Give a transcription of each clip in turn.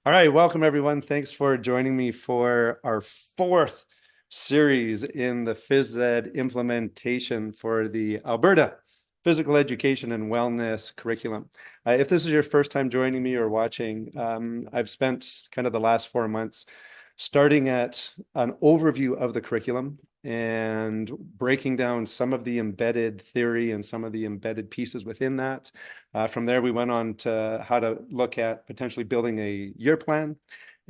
All right, welcome everyone. Thanks for joining me for our fourth series in the Phys Ed implementation for the Alberta Physical Education and Wellness curriculum. If this is your first time joining me or watching, I've spent kind of the last 4 months starting at an overview of the curriculum and breaking down some of the embedded theory and some of the embedded pieces within that. From there, we went on to how to look at potentially building a year plan.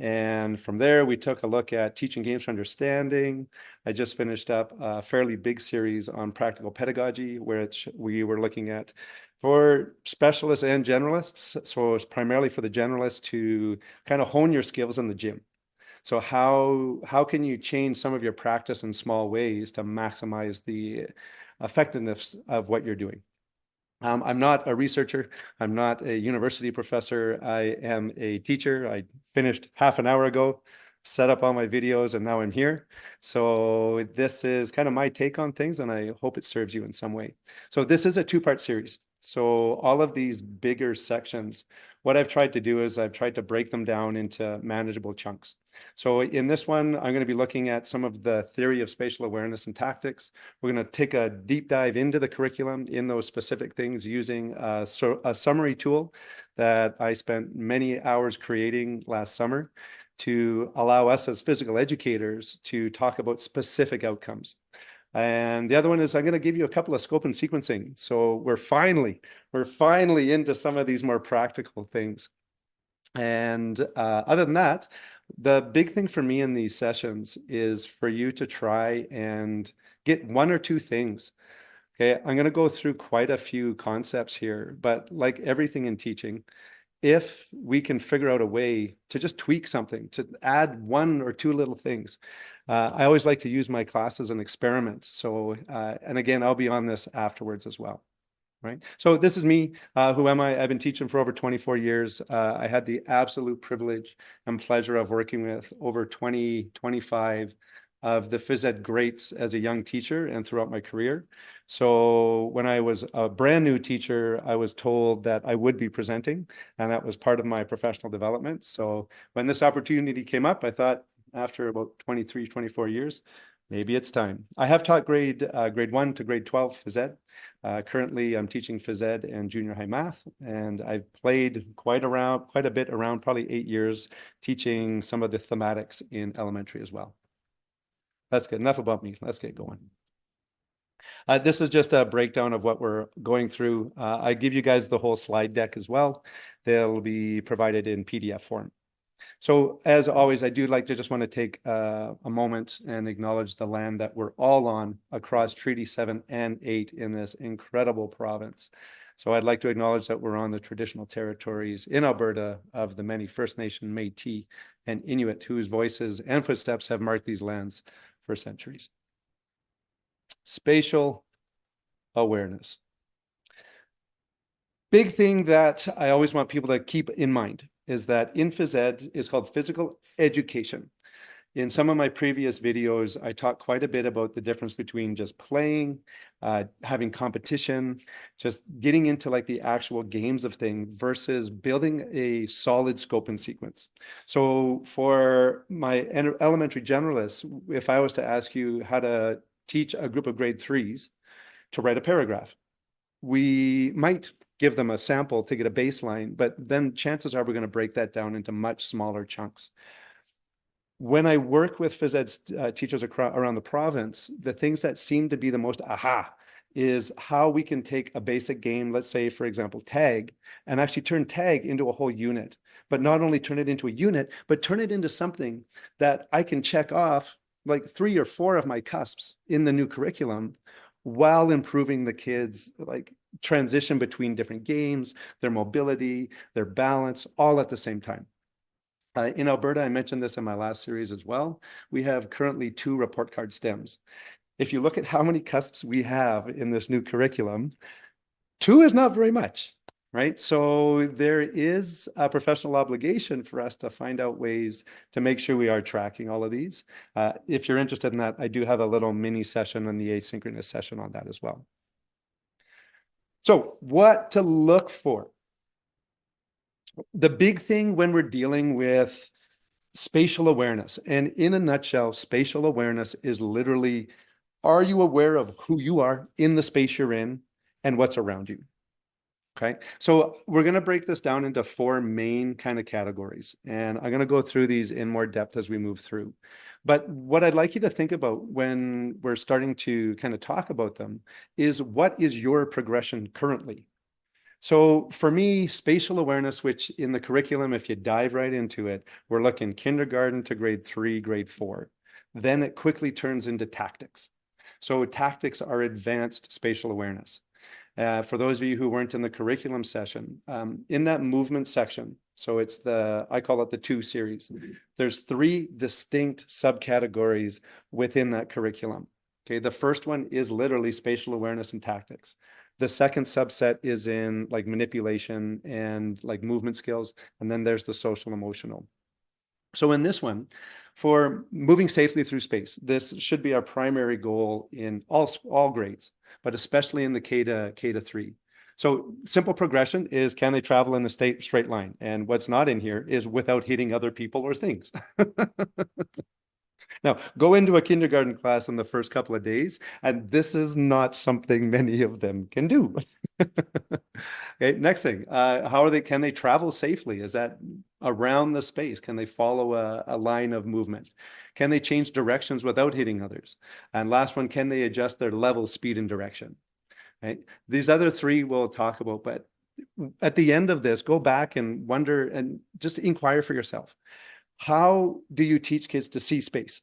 And from there, we took a look at teaching games for understanding. I just finished up a fairly big series on practical pedagogy, which we were looking at for specialists and generalists. So it's primarily for the generalists to kind of hone your skills in the gym. So how can you change some of your practice in small ways to maximize the effectiveness of what you're doing? I'm not a researcher. I'm not a university professor. I am a teacher. I finished half an hour ago, set up all my videos, and now I'm here. So this is kind of my take on things, and I hope it serves you in some way. So this is a two-part series. So all of these bigger sections, what I've tried to do is I've tried to break them down into manageable chunks. So in this one, I'm going to be looking at some of the theory of spatial awareness and tactics. We're going to take a deep dive into the curriculum in those specific things using a summary tool that I spent many hours creating last summer to allow us as physical educators to talk about specific outcomes. And the other one is I'm going to give you a couple of scope and sequencing. So we're finally into some of these more practical things. And other than that, the big thing for me in these sessions is for you to try and get one or two things. Okay, I'm going to go through quite a few concepts here, but like everything in teaching, if we can figure out a way to just tweak something, to add one or two little things. I always like to use my class as an experiment. So, and again, I'll be on this afterwards as well. Right. So this is me. Who am I? I've been teaching for over 24 years. I had the absolute privilege and pleasure of working with over 20, 25 of the phys ed greats as a young teacher and throughout my career. So when I was a brand new teacher, I was told that I would be presenting, and that was part of my professional development. So when this opportunity came up, I thought after about 23, 24 years, maybe it's time. I have taught grade 1 to grade 12 phys ed. Currently, I'm teaching phys ed and junior high math, and I've played quite a bit around, probably 8 years, teaching some of the thematics in elementary as well. That's good. Enough about me. Let's get going. This is just a breakdown of what we're going through. I give you guys the whole slide deck as well. They'll be provided in PDF form. So as always, I do like to just want to take a moment and acknowledge the land that we're all on across Treaty 7 and 8 in this incredible province. So I'd like to acknowledge that we're on the traditional territories in Alberta of the many First Nation, Métis, and Inuit whose voices and footsteps have marked these lands for centuries. Spatial awareness. Big thing that I always want people to keep in mind is that in phys ed is called physical education. In some of my previous videos, I talked quite a bit about the difference between just playing, having competition, just getting into like the actual games of things versus building a solid scope and sequence. So for my elementary generalists, if I was to ask you how to teach a group of grade 3s to write a paragraph, we might give them a sample to get a baseline, but then chances are we're going to break that down into much smaller chunks. When I work with phys ed teachers around the province, the things that seem to be the most aha is how we can take a basic game, let's say, for example, tag, and actually turn tag into a whole unit. But not only turn it into a unit, but turn it into something that I can check off like 3 or 4 of my cusps in the new curriculum while improving the kids' like transition between different games, their mobility, their balance, all at the same time. In Alberta, I mentioned this in my last series as well, we have currently 2 report card stems. If you look at how many cusps we have in this new curriculum, 2 is not very much, right? So there is a professional obligation for us to find out ways to make sure we are tracking all of these. If you're interested in that, I do have a little mini session on the asynchronous session on that as well. So what to look for? The big thing when we're dealing with spatial awareness, and in a nutshell, spatial awareness is literally, are you aware of who you are in the space you're in and what's around you? Okay, so we're going to break this down into four main kind of categories, and I'm going to go through these in more depth as we move through. But what I'd like you to think about when we're starting to kind of talk about them is, what is your progression currently? So for me, spatial awareness, which in the curriculum, if you dive right into it, we're looking kindergarten to grade 3, grade 4. Then it quickly turns into tactics. So tactics are advanced spatial awareness. For those of you who weren't in the curriculum session, in that movement section, so it's I call it the 2 series. There's 3 distinct subcategories within that curriculum. Okay, the first one is literally spatial awareness and tactics. The second subset is in like manipulation and like movement skills. And then there's the social emotional. So in this one, for moving safely through space, this should be our primary goal in all grades, but especially in the K to 3. So simple progression is, can they travel in a straight line? And what's not in here is without hitting other people or things. Now, go into a kindergarten class in the first couple of days, and this is not something many of them can do. Okay, next thing, can they travel safely? Is that around the space? Can they follow a line of movement? Can they change directions without hitting others? And last one, can they adjust their level, speed, and direction? Right? These other 3 we'll talk about, but at the end of this, go back and wonder and just inquire for yourself. How do you teach kids to see space?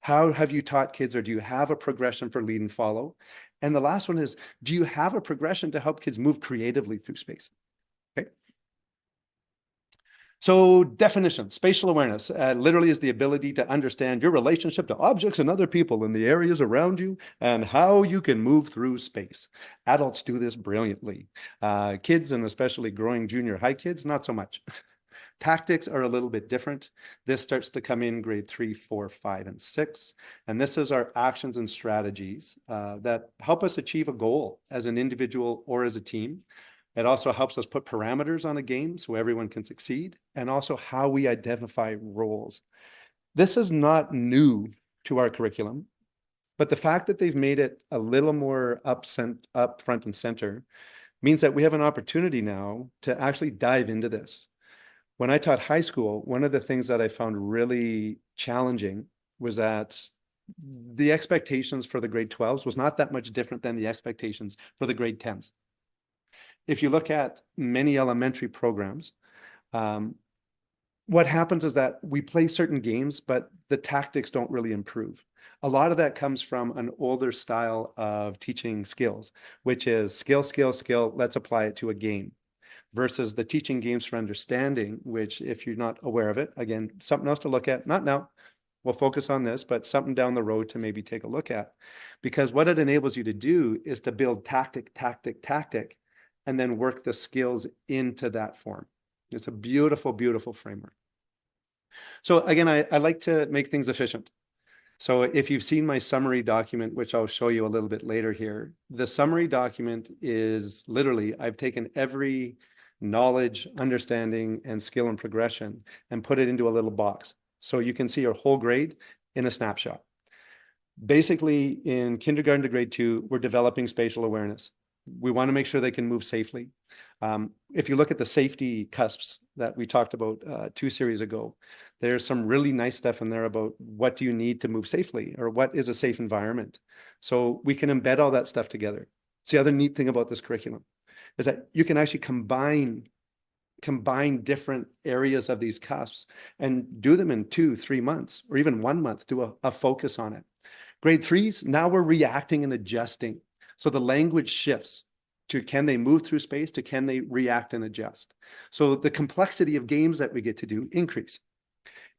How have you taught kids, or do you have a progression for lead and follow? And the last one is, do you have a progression to help kids move creatively through space? Okay. So definition, spatial awareness literally is the ability to understand your relationship to objects and other people in the areas around you and how you can move through space. Adults do this brilliantly. Kids, and especially growing junior high kids, not so much. Tactics are a little bit different. This starts to come in grade 3, 4, 5, and 6. And this is our actions and strategies that help us achieve a goal as an individual or as a team. It also helps us put parameters on a game so everyone can succeed, and also how we identify roles. This is not new to our curriculum, but the fact that they've made it a little more up front and center means that we have an opportunity now to actually dive into this. When I taught high school, one of the things that I found really challenging was that the expectations for the grade 12s was not that much different than the expectations for the grade 10s. If you look at many elementary programs, what happens is that we play certain games, but the tactics don't really improve. A lot of that comes from an older style of teaching skills, which is skill, skill, skill, let's apply it to a game, versus the teaching games for understanding, which, if you're not aware of it, again, something else to look at, not now, we'll focus on this, but something down the road to maybe take a look at. Because what it enables you to do is to build tactic, and then work the skills into that form. It's a beautiful, beautiful framework. So again, I like to make things efficient. So if you've seen my summary document, which I'll show you a little bit later here, the summary document is literally, I've taken every knowledge, understanding, and skill and progression and put it into a little box. So you can see your whole grade in a snapshot. Basically, in kindergarten to grade 2, we're developing spatial awareness. We want to make sure they can move safely. If you look at the safety KUSPs that we talked about 2 series ago, there's some really nice stuff in there about what do you need to move safely, or what is a safe environment. So we can embed all that stuff together. It's the other neat thing about this curriculum is that you can actually combine different areas of these KUSPs and do them in 2, 3 months, or even 1 month, do a focus on it. Grade 3s, now we're reacting and adjusting. So the language shifts to, can they move through space, to can they react and adjust. So the complexity of games that we get to do increase.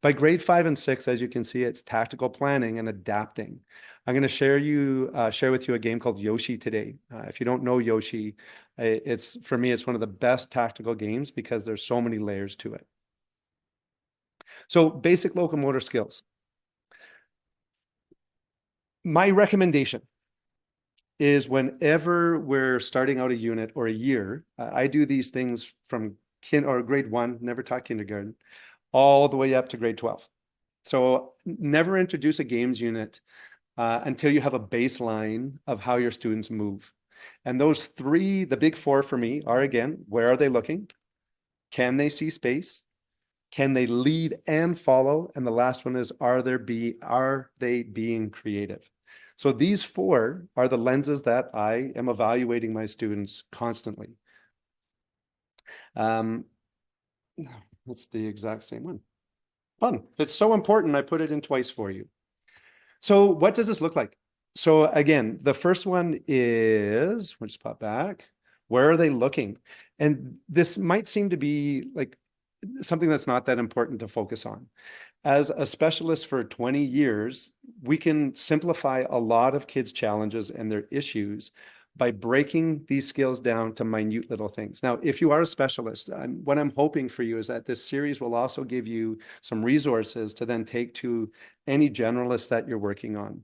By grade 5 and 6, as you can see, it's tactical planning and adapting. I'm going to share with you a game called Yoshi today. If you don't know Yoshi, for me, it's one of the best tactical games because there's so many layers to it. So basic locomotor skills. My recommendation is, whenever we're starting out a unit or a year, I do these things from or grade 1, never taught kindergarten, all the way up to grade 12. So never introduce a games unit until you have a baseline of how your students move. And those three, the big four for me are, again, where are they looking? Can they see space? Can they lead and follow? And the last one is, are they being creative? So these four are the lenses that I am evaluating my students constantly. It's the exact same one. Fun. It's so important. I put it in twice for you. So what does this look like? So again, the first one is, we'll just pop back. Where are they looking? And this might seem to be like something that's not that important to focus on. As a specialist for 20 years, we can simplify a lot of kids' challenges and their issues by breaking these skills down to minute little things. Now, if you are a specialist, what I'm hoping for you is that this series will also give you some resources to then take to any generalist that you're working on.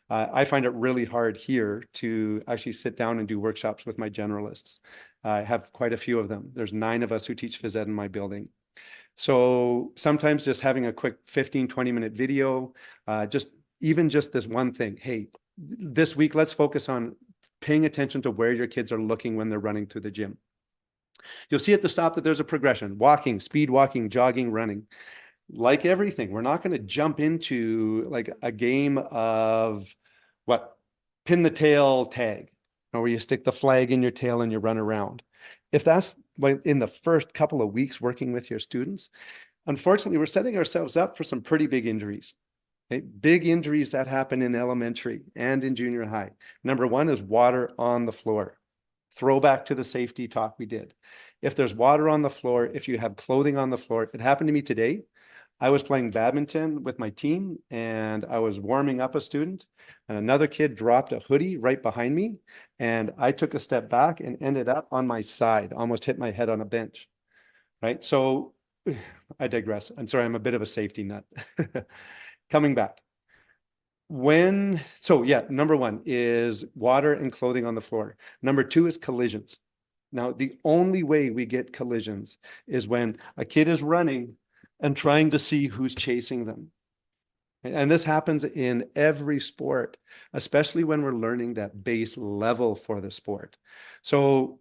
I find it really hard here to actually sit down and do workshops with my generalists. I have quite a few of them. There's 9 of us who teach phys ed in my building. So sometimes just having a quick 15, 20-minute video, just this one thing. Hey, this week, let's focus on paying attention to where your kids are looking when they're running through the gym. You'll see at the stop that there's a progression: walking, speed walking, jogging, running. Like everything, we're not going to jump into like a game of pin the tail tag, where you stick the flag in your tail and you run around. If that's in the first couple of weeks working with your students, unfortunately, we're setting ourselves up for some pretty big injuries. Okay? Big injuries that happen in elementary and in junior high. Number one is water on the floor. Throwback to the safety talk we did. If there's water on the floor, if you have clothing on the floor, it happened to me today. I was playing badminton with my team and I was warming up a student, and another kid dropped a hoodie right behind me. And I took a step back and ended up on my side, almost hit my head on a bench. Right. So I digress. I'm sorry, I'm a bit of a safety nut. Coming back. Number one is water and clothing on the floor. Number two is collisions. Now, the only way we get collisions is when a kid is running and trying to see who's chasing them. And this happens in every sport, especially when we're learning that base level for the sport. So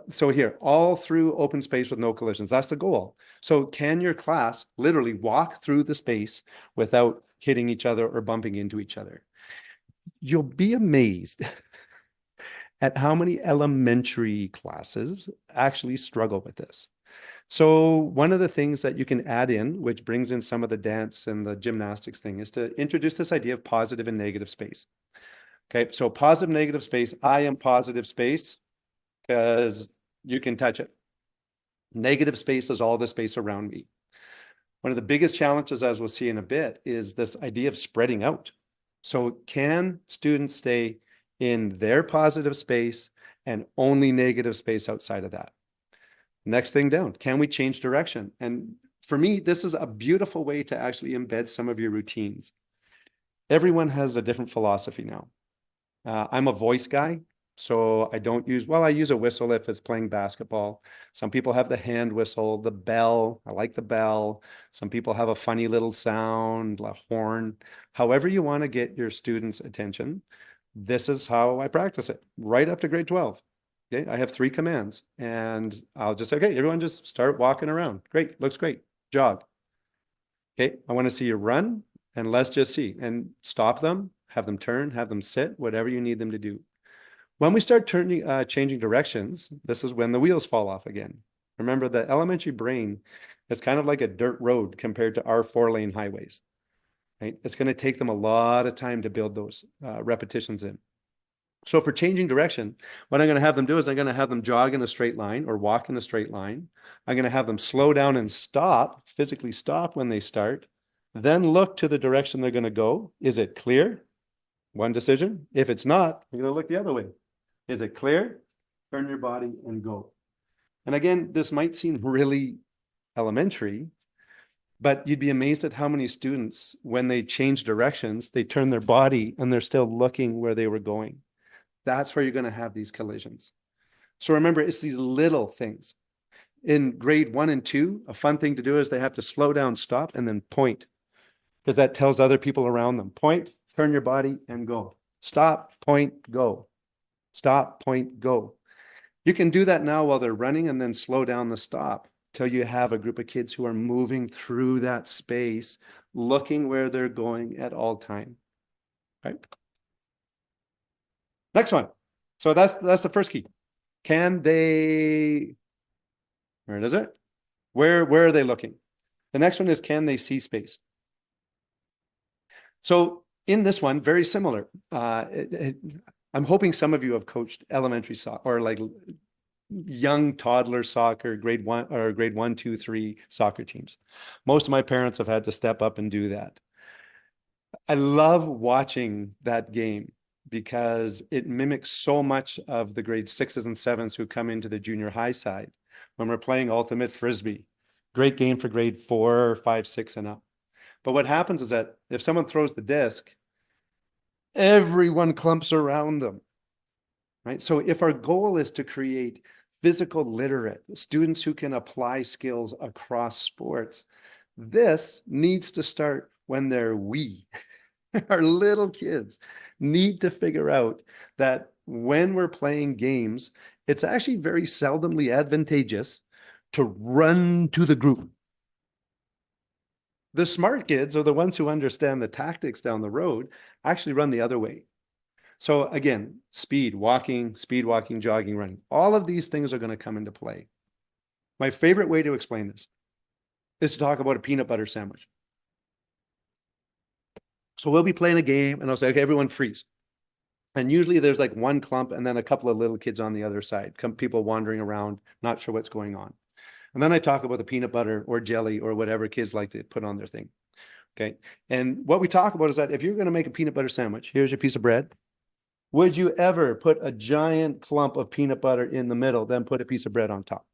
here, all through open space with no collisions, that's the goal. So can your class literally walk through the space without hitting each other or bumping into each other? You'll be amazed at how many elementary classes actually struggle with this. So one of the things that you can add in, which brings in some of the dance and the gymnastics thing, is to introduce this idea of positive and negative space. Okay, so positive, negative space. I am positive space because you can touch it. Negative space is all the space around me. One of the biggest challenges, as we'll see in a bit, is this idea of spreading out. So can students stay in their positive space and only negative space outside of that? Next thing down, can we change direction? And for me, this is a beautiful way to actually embed some of your routines. Everyone has a different philosophy now. I'm a voice guy, so I use a whistle if it's playing basketball. Some people have the hand whistle, the bell. I like the bell. Some people have a funny little sound, a horn. However you want to get your students' attention, this is how I practice it, right up to grade 12. Okay, I have 3 commands and I'll just say, okay, everyone just start walking around. Great, looks great. Jog. Okay, I want to see you run, and let's just see. And stop them, have them turn, have them sit, whatever you need them to do. When we start changing directions, this is when the wheels fall off again. Remember, the elementary brain is kind of like a dirt road compared to our 4-lane highways. Right? It's going to take them a lot of time to build those repetitions in. So for changing direction, what I'm going to have them do is I'm going to have them jog in a straight line or walk in a straight line. I'm going to have them slow down and stop, physically stop when they start, then look to the direction they're going to go. Is it clear? One decision. If it's not, you're going to look the other way. Is it clear? Turn your body and go. And again, this might seem really elementary, but you'd be amazed at how many students, when they change directions, they turn their body and they're still looking where they were going. That's where you're going to have these collisions. So remember, it's these little things. In grade 1 and 2, a fun thing to do is they have to slow down, stop, and then point, because that tells other people around them. Point, turn your body, and go. Stop, point, go. Stop, point, go. You can do that now while they're running and then slow down the stop till you have a group of kids who are moving through that space, looking where they're going at all time. Right? Next one. So that's the first key. Can they, where is it? Where are they looking? The next one is, can they see space? So in this one, very similar. I'm hoping some of you have coached elementary soccer or like young toddler soccer, grade 1 or grade 1, 2, 3 soccer teams. Most of my parents have had to step up and do that. I love watching that game because it mimics so much of the grade 6s and 7s who come into the junior high side when we're playing ultimate frisbee. Great game for grade 4, 5, 6 and up. But what happens is that if someone throws the disc, everyone clumps around them, right? So if our goal is to create physical literate students who can apply skills across sports, this needs to start when they're wee. Our little kids need to figure out that when we're playing games, it's actually very seldomly advantageous to run to the group. The smart kids, or the ones who understand the tactics down the road, actually run the other way. So again, speed walking, jogging, running. All of these things are going to come into play. My favorite way to explain this is to talk about a peanut butter sandwich. So we'll be playing a game and I'll say, okay, everyone freeze. And usually there's like one clump and then a couple of little kids on the other side, people wandering around, not sure what's going on. And then I talk about the peanut butter or jelly or whatever kids like to put on their thing. Okay. And what we talk about is that if you're going to make a peanut butter sandwich, here's your piece of bread. Would you ever put a giant clump of peanut butter in the middle, then put a piece of bread on top?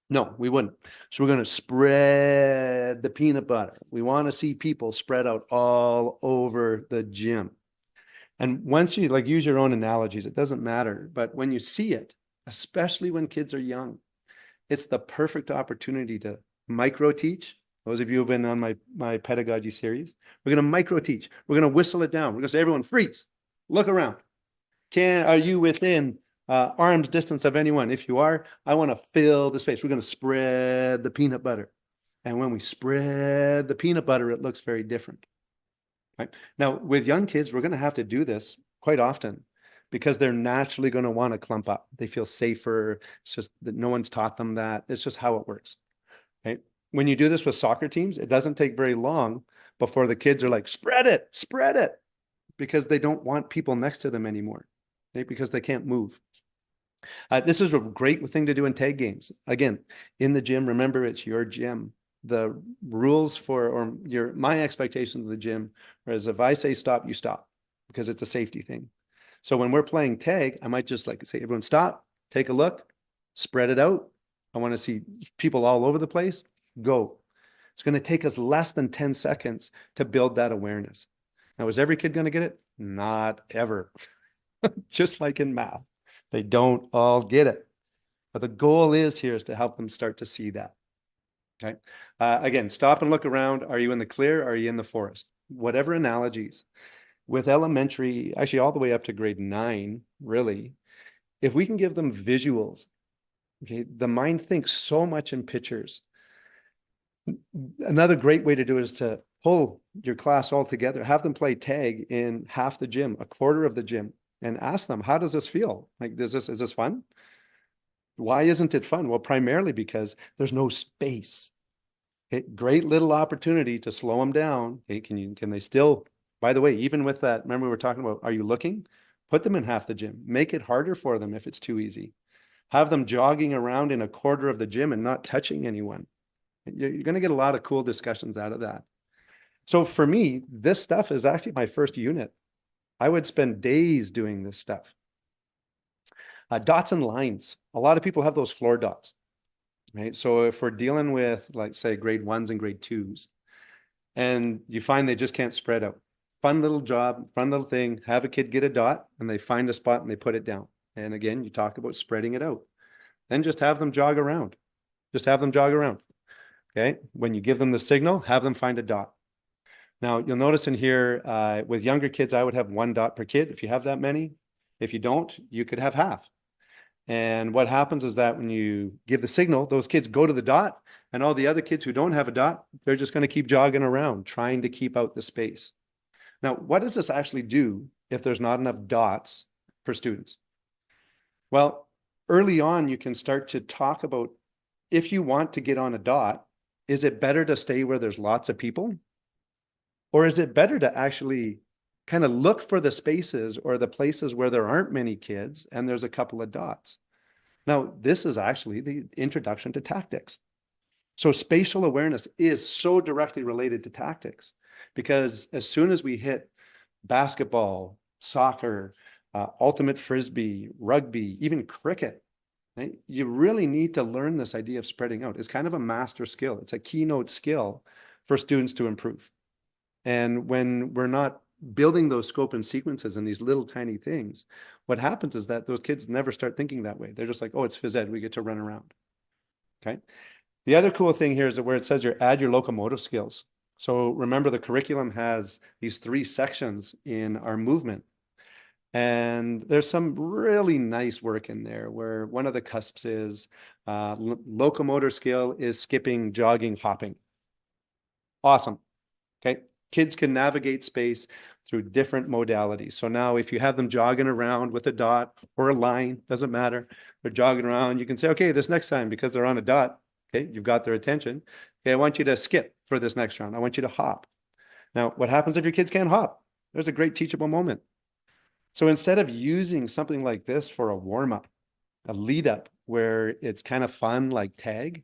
No, we wouldn't. So we're going to spread the peanut butter. We want to see people spread out all over the gym. And once you like use your own analogies, it doesn't matter. But when you see it, especially when kids are young, it's the perfect opportunity to micro teach. Those of you who have been on my pedagogy series, we're going to micro teach. We're going to whistle it down. We're going to say, everyone freeze, look around. Are you within arm's distance of anyone? If you are, I want to fill the space. We're going to spread the peanut butter. And when we spread the peanut butter, it looks very different. Right? Now, with young kids, we're going to have to do this quite often because they're naturally going to want to clump up. They feel safer. It's just that no one's taught them that. It's just how it works. Right? When you do this with soccer teams, it doesn't take very long before the kids are like, spread it, because they don't want people next to them anymore, right? Because they can't move. This is a great thing to do in tag games. Again, in the gym, remember, it's your gym. The rules my expectations of the gym is if I say stop, you stop, because it's a safety thing. So when we're playing tag, I might just like say, everyone stop, take a look, spread it out. I want to see people all over the place. Go. It's going to take us less than 10 seconds to build that awareness. Now, is every kid going to get it? Not ever. Just like in math, they don't all get it. But the goal is to help them start to see that. Okay. Again, stop and look around. Are you in the clear? Are you in the forest? Whatever analogies. With elementary, actually all the way up to grade 9, really, if we can give them visuals, okay, the mind thinks so much in pictures. Another great way to do it is to pull your class all together, have them play tag in half the gym, a quarter of the gym, and ask them, how does this feel? Like, is this fun? Why isn't it fun? Well, primarily because there's no space. Okay, great little opportunity to slow them down. Okay, can they still, by the way, even with that, remember we were talking about, are you looking? Put them in half the gym. Make it harder for them if it's too easy. Have them jogging around in a quarter of the gym and not touching anyone. You're going to get a lot of cool discussions out of that. So for me, this stuff is actually my first unit. I would spend days doing this stuff. Dots and lines. A lot of people have those floor dots, right? So if we're dealing with, like, say, grade 1s and grade 2s, and you find they just can't spread out, fun little job, fun little thing, have a kid get a dot and they find a spot and they put it down. And again, you talk about spreading it out. Then just have them jog around. Just have them jog around. Okay. When you give them the signal, have them find a dot. Now, you'll notice in here with younger kids, I would have 1 dot per kid if you have that many. If you don't, you could have half. And what happens is that when you give the signal, those kids go to the dot, and all the other kids who don't have a dot, they're just going to keep jogging around, trying to keep out the space. Now, what does this actually do if there's not enough dots for students? Well, early on, you can start to talk about if you want to get on a dot, is it better to stay where there's lots of people? Or is it better to actually kind of look for the spaces or the places where there aren't many kids and there's a couple of dots? Now, this is actually the introduction to tactics. So spatial awareness is so directly related to tactics because as soon as we hit basketball, soccer, ultimate frisbee, rugby, even cricket, right, you really need to learn this idea of spreading out. It's kind of a master skill. It's a keynote skill for students to improve. And when we're not building those scope and sequences and these little tiny things, what happens is that those kids never start thinking that way. They're just like, oh, it's phys ed, we get to run around. Okay. The other cool thing here is that where it says add your locomotive skills. So remember, the curriculum has these 3 sections in our movement. And there's some really nice work in there where one of the KUSPs is locomotor skill is skipping, jogging, hopping. Awesome. Okay. Kids can navigate space through different modalities. So now if you have them jogging around with a dot or a line, doesn't matter, they're jogging around, you can say, okay, this next time, because they're on a dot, okay, you've got their attention. Okay, I want you to skip for this next round. I want you to hop. Now, what happens if your kids can't hop? There's a great teachable moment. So instead of using something like this for a warm-up, a lead-up where it's kind of fun like tag, you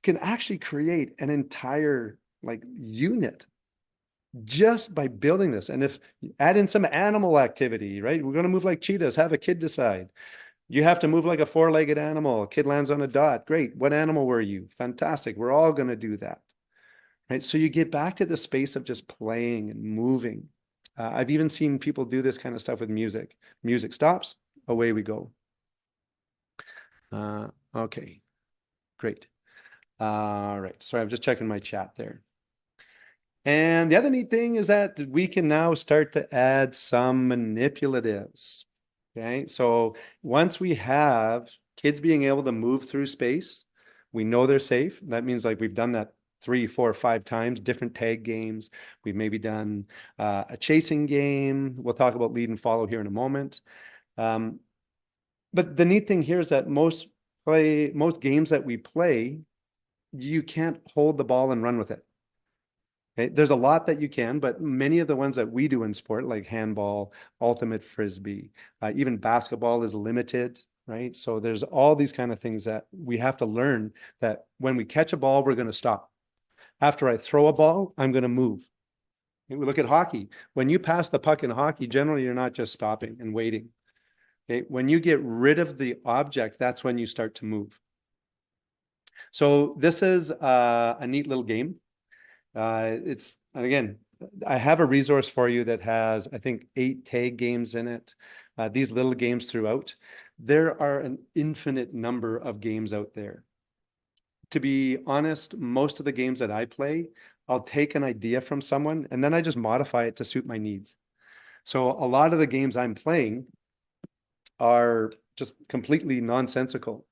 can actually create an entire like unit just by building this. And if you add in some animal activity, right? We're going to move like cheetahs, have a kid decide. You have to move like a 4-legged animal. A kid lands on a dot. Great. What animal were you? Fantastic. We're all going to do that. Right. So you get back to the space of just playing and moving. I've even seen people do this kind of stuff with music. Music stops, away we go. Okay, great. All right. Sorry, I'm just checking my chat there. And the other neat thing is that we can now start to add some manipulatives. Okay, so once we have kids being able to move through space, we know they're safe. That means like we've done that 3, 4, 5 times, different tag games. We've maybe done a chasing game. We'll talk about lead and follow here in a moment. But the neat thing here is that most games that we play, you can't hold the ball and run with it. Okay? There's a lot that you can, but many of the ones that we do in sport, like handball, ultimate frisbee, even basketball is limited, right? So there's all these kind of things that we have to learn that when we catch a ball, we're going to stop. After I throw a ball, I'm going to move. We look at hockey. When you pass the puck in hockey, generally you're not just stopping and waiting. Okay? When you get rid of the object, that's when you start to move. So this is a neat little game. And again, I have a resource for you that has, I think, 8 tag games in it. These little games throughout. There are an infinite number of games out there. To be honest, most of the games that I play, I'll take an idea from someone and then I just modify it to suit my needs. So a lot of the games I'm playing are just completely nonsensical.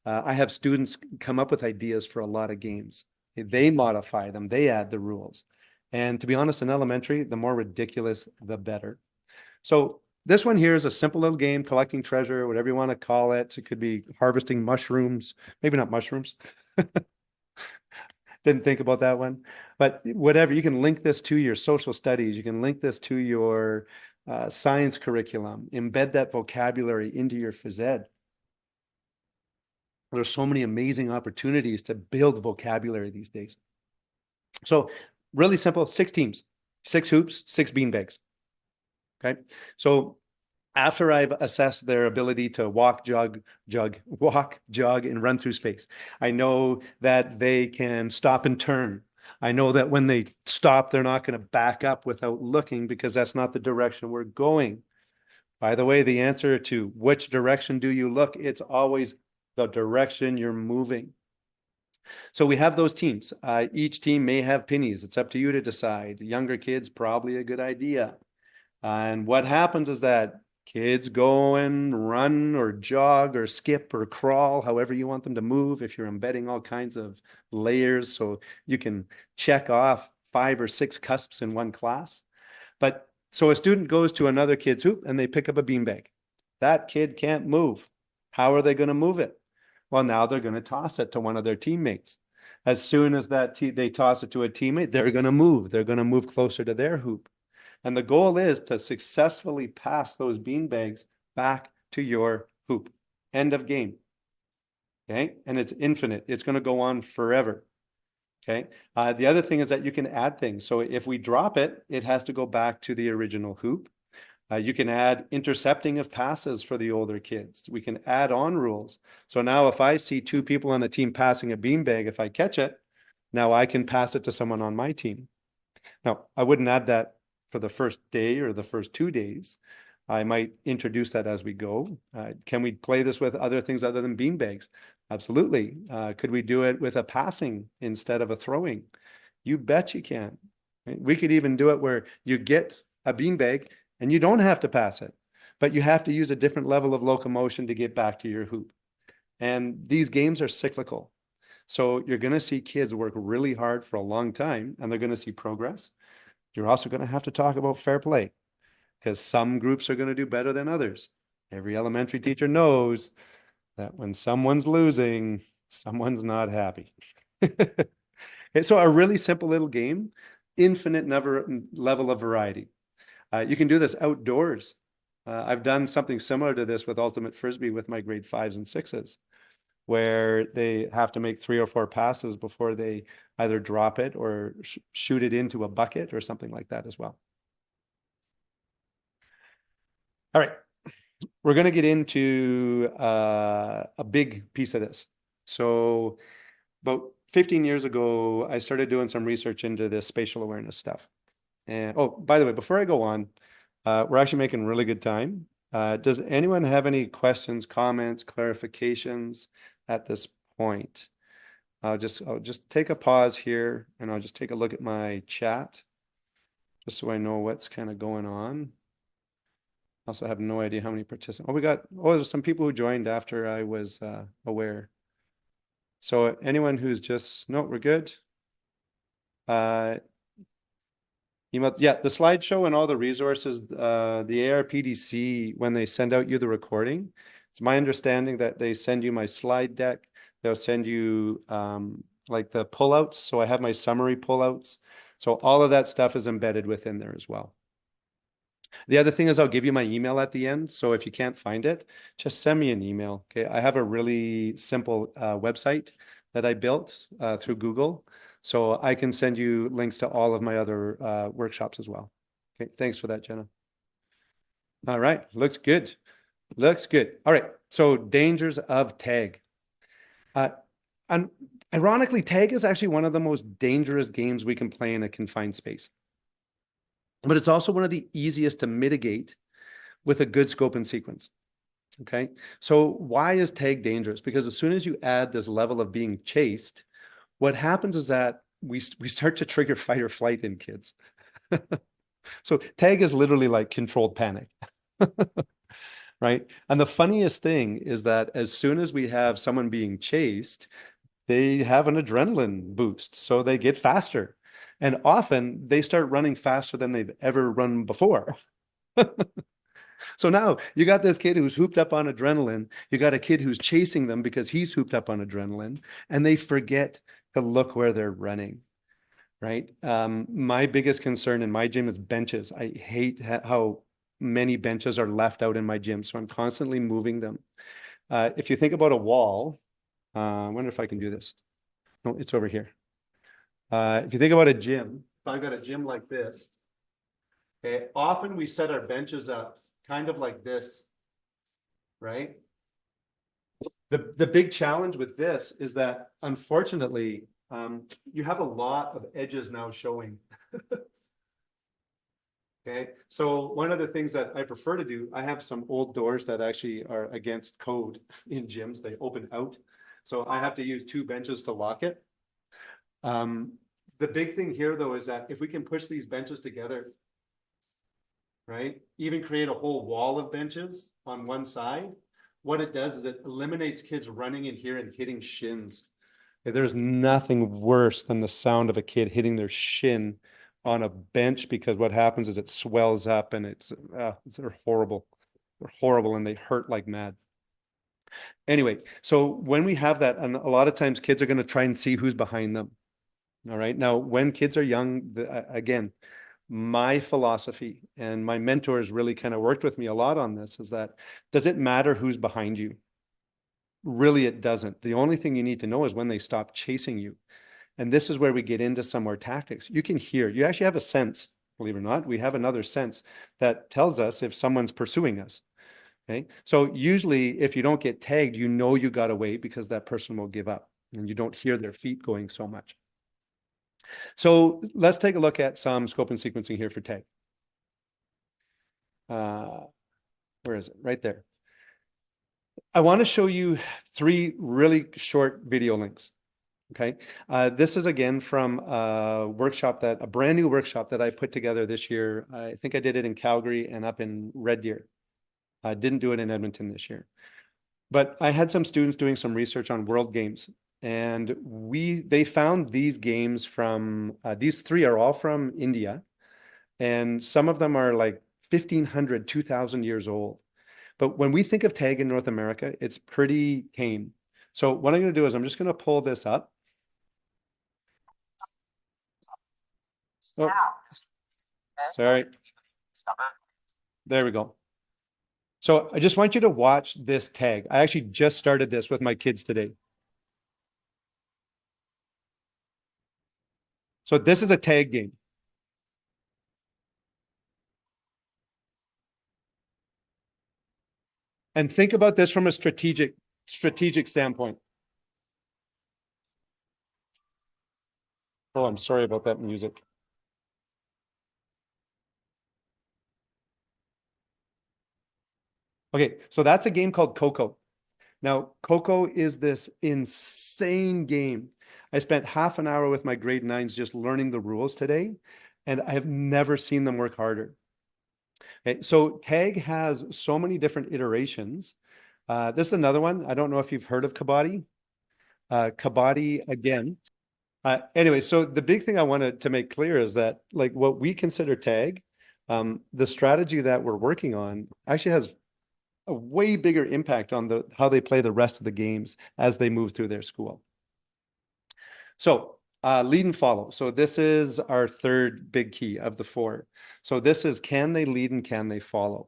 I have students come up with ideas for a lot of games. They modify them, they add the rules. And to be honest, in elementary, the more ridiculous, the better. So this one here is a simple little game, collecting treasure, whatever you want to call it. It could be harvesting mushrooms, maybe not mushrooms. Didn't think about that one, but whatever, you can link this to your social studies. You can link this to your science curriculum, embed that vocabulary into your phys ed. There's so many amazing opportunities to build vocabulary these days. So really simple, 6 teams, 6 hoops, 6 beanbags. Okay. So after I've assessed their ability to walk, jog, and run through space, I know that they can stop and turn. I know that when they stop, they're not going to back up without looking because that's not the direction we're going. By the way, the answer to which direction do you look, it's always the direction you're moving. So we have those teams. Each team may have pennies. It's up to you to decide. Younger kids, probably a good idea. And what happens is that kids go and run or jog or skip or crawl, however you want them to move. If you're embedding all kinds of layers, so you can check off 5 or 6 cusps in one class. But so a student goes to another kid's hoop and they pick up a beanbag. That kid can't move. How are they going to move it? Well, now they're going to toss it to one of their teammates. As soon as they toss it to a teammate, they're going to move. They're going to move closer to their hoop. And the goal is to successfully pass those beanbags back to your hoop. End of game. Okay. And it's infinite. It's going to go on forever. Okay. The other thing is that you can add things. So if we drop it, it has to go back to the original hoop. You can add intercepting of passes for the older kids. We can add on rules. So now if I see 2 people on a team passing a beanbag, if I catch it, now I can pass it to someone on my team. Now, I wouldn't add that for the first day or the first 2 days. I might introduce that as we go. Can we play this with other things other than beanbags? Absolutely. Could we do it with a passing instead of a throwing? You bet you can. We could even do it where you get a beanbag and you don't have to pass it, but you have to use a different level of locomotion to get back to your hoop. And these games are cyclical. So you're going to see kids work really hard for a long time and they're going to see progress. You're also going to have to talk about fair play because some groups are going to do better than others. Every elementary teacher knows that when someone's losing, someone's not happy. So a really simple little game, infinite level of variety. You can do this outdoors. I've done something similar to this with Ultimate Frisbee with my grade 5s and 6s, where they have to make 3 or 4 passes before they either drop it or shoot it into a bucket or something like that as well. All right, we're going to get into a big piece of this. So about 15 years ago, I started doing some research into this spatial awareness stuff. And oh, by the way, before I go on, we're actually making really good time. Does anyone have any questions, comments, clarifications at this point? I'll just take a pause here and I'll just take a look at my chat just so I know what's kind of going on. Also have no idea how many participants. There's some people who joined after I was aware. So anyone who's no, we're good. Yeah, the slideshow and all the resources, the ARPDC, when they send out you the recording, it's my understanding that they send you my slide deck. They'll send you like the pullouts. So I have my summary pullouts. So all of that stuff is embedded within there as well. The other thing is I'll give you my email at the end. So if you can't find it, just send me an email. Okay. I have a really simple website that I built through Google. So I can send you links to all of my other workshops as well. Okay. Thanks for that, Jenna. All right. Looks good. Looks good. All right. So dangers of tag. And ironically, tag is actually one of the most dangerous games we can play in a confined space. But it's also one of the easiest to mitigate with a good scope and sequence. Okay. So why is tag dangerous? Because as soon as you add this level of being chased, what happens is that we start to trigger fight or flight in kids. So tag is literally like controlled panic. Right. And the funniest thing is that as soon as we have someone being chased, they have an adrenaline boost. So they get faster. And often they start running faster than they've ever run before. So now you got this kid who's hooped up on adrenaline. You got a kid who's chasing them because he's hooped up on adrenaline, and they forget to look where they're running, right? My biggest concern in my gym is benches. I hate how many benches are left out in my gym, so I'm constantly moving them. If you think about a wall, I wonder if I can do this. No, it's over here. If you think about a gym, if I've got a gym like this, okay, often we set our benches up kind of like this, right? The big challenge with this is that unfortunately, you have a lot of edges now showing. Okay, so one of the things that I prefer to do, I have some old doors that actually are against code in gyms. They open out. So I have to use two benches to lock it. The big thing here though is that if we can push these benches together, right, even create a whole wall of benches on one side, what it does is it eliminates kids running in here and hitting shins. There's nothing worse than the sound of a kid hitting their shin on a bench, because what happens is it swells up and they're horrible. They're horrible and they hurt like mad. Anyway, so when we have that, and a lot of times kids are going to try and see who's behind them. All right. Now, when kids are young, again, my philosophy and my mentors really kind of worked with me a lot on this is that, does it matter who's behind you? Really, it doesn't. The only thing you need to know is when they stop chasing you. And this is where we get into some more tactics. You can hear, you actually have a sense, believe it or not, we have another sense that tells us if someone's pursuing us. Okay. So usually if you don't get tagged, you know you got away because that person will give up and you don't hear their feet going so much. So let's take a look at some scope and sequencing here for tag. Where is it? Right there. I want to show you 3 really short video links. Okay. This is again from a brand new workshop that I put together this year. I think I did it in Calgary and up in Red Deer. I didn't do it in Edmonton this year. But I had some students doing some research on world games, and they found these games from these 3 are all from India, and some of them are like 1,500, 2,000 years old. But when we think of tag in North America, it's pretty tame. So what I'm going to do is I'm just going to pull this up. Oh, sorry. There we go. So I just want you to watch this tag. I actually just started this with my kids today. So this is a tag game. And think about this from a strategic standpoint. Oh, I'm sorry about that music. Okay, so that's a game called Coco. Now, Coco is this insane game. I spent half an hour with my grade 9s just learning the rules today, and I have never seen them work harder. Okay, so tag has so many different iterations. This is another one. I don't know if you've heard of Kabaddi. Kabaddi again. Anyway, so the big thing I wanted to make clear is that like what we consider tag, the strategy that we're working on actually has a way bigger impact on how they play the rest of the games as they move through their school. So lead and follow. So this is our 3rd big key of the 4. So this is, can they lead and can they follow?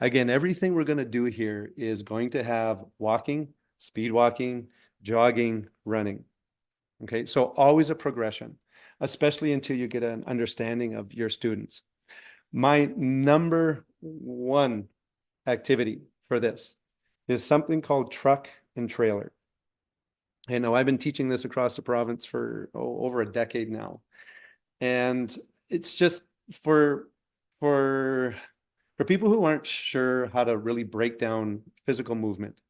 Again, everything we're going to do here is going to have walking, speed walking, jogging, running. Okay, so always a progression, especially until you get an understanding of your students. My number 1 activity for this is something called truck and trailer. I know I've been teaching this across the province for over a decade now. And it's just for people who aren't sure how to really break down physical movement.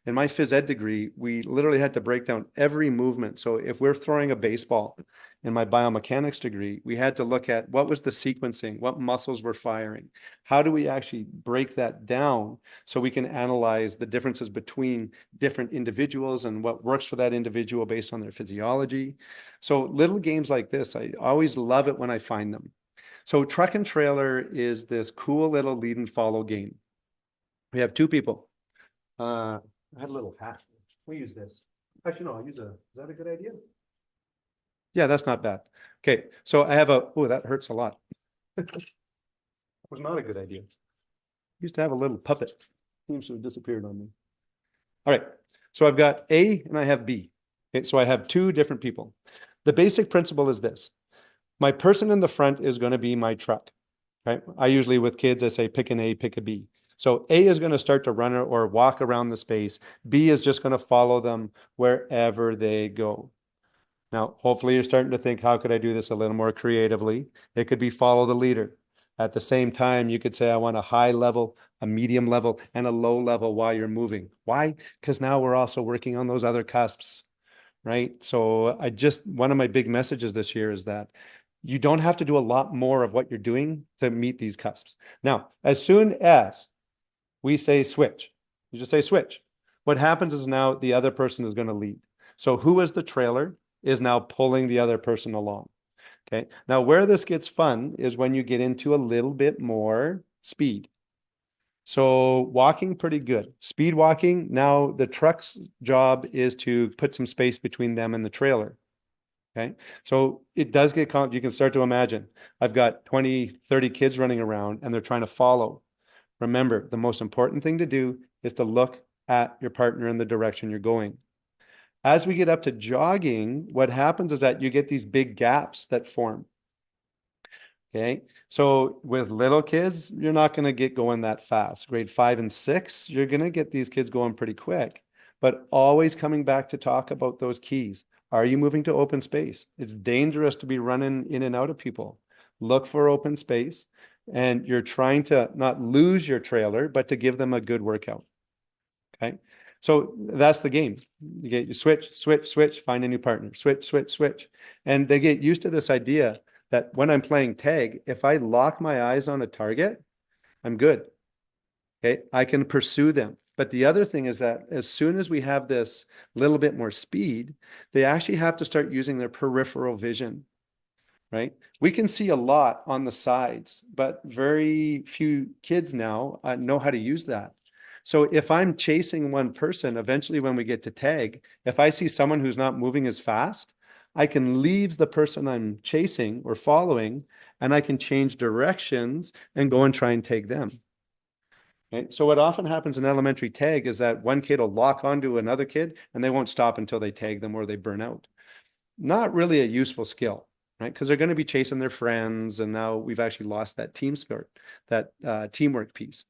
In my phys ed degree, we literally had to break down every movement. So if we're throwing a baseball in my biomechanics degree, we had to look at what was the sequencing, what muscles were firing. How do we actually break that down so we can analyze the differences between different individuals and what works for that individual based on their physiology. So little games like this, I always love it when I find them. So truck and trailer is this cool little lead and follow game. We have 2 people. I had a little hat. We use this. Actually, no, is that a good idea? Yeah, that's not bad. Okay, so I have oh, that hurts a lot. That was not a good idea. Used to have a little puppet. Seems to have disappeared on me. All right, so I've got A and I have B. Okay, so I have 2 different people. The basic principle is this. My person in the front is going to be my truck. Right? I usually with kids, I say pick an A, pick a B. So A is going to start to run or walk around the space. B is just going to follow them wherever they go. Now, hopefully you're starting to think, how could I do this a little more creatively? It could be follow the leader. At the same time, you could say, I want a high level, a medium level, and a low level while you're moving. Why? Because now we're also working on those other cusps, right? So one of my big messages this year is that you don't have to do a lot more of what you're doing to meet these cusps. Now, as soon as we say switch, you just say switch. What happens is now the other person is going to lead. So who is the trailer is now pulling the other person along. Okay. Now, where this gets fun is when you get into a little bit more speed. So walking pretty good. Speed walking. Now the truck's job is to put some space between them and the trailer. Okay. So it does get, you can start to imagine, I've got 20, 30 kids running around and they're trying to follow. Remember, the most important thing to do is to look at your partner in the direction you're going. As we get up to jogging, what happens is that you get these big gaps that form. Okay. So with little kids, you're not going to get going that fast. Grade 5 and 6, you're going to get these kids going pretty quick, but always coming back to talk about those keys. Are you moving to open space? It's dangerous to be running in and out of people. Look for open space, and you're trying to not lose your trailer, but to give them a good workout. Okay. So that's the game. You switch, find a new partner, switch. And they get used to this idea that when I'm playing tag, if I lock my eyes on a target, I'm good. Okay. I can pursue them. But the other thing is that as soon as we have this little bit more speed, they actually have to start using their peripheral vision, right? We can see a lot on the sides, but very few kids now know how to use that. So if I'm chasing one person, eventually when we get to tag, if I see someone who's not moving as fast, I can leave the person I'm chasing or following, and I can change directions and go and try and tag them. Okay? So what often happens in elementary tag is that one kid will lock onto another kid and they won't stop until they tag them or they burn out. Not really a useful skill, right? Because they're going to be chasing their friends, and now we've actually lost that team spirit, that teamwork piece.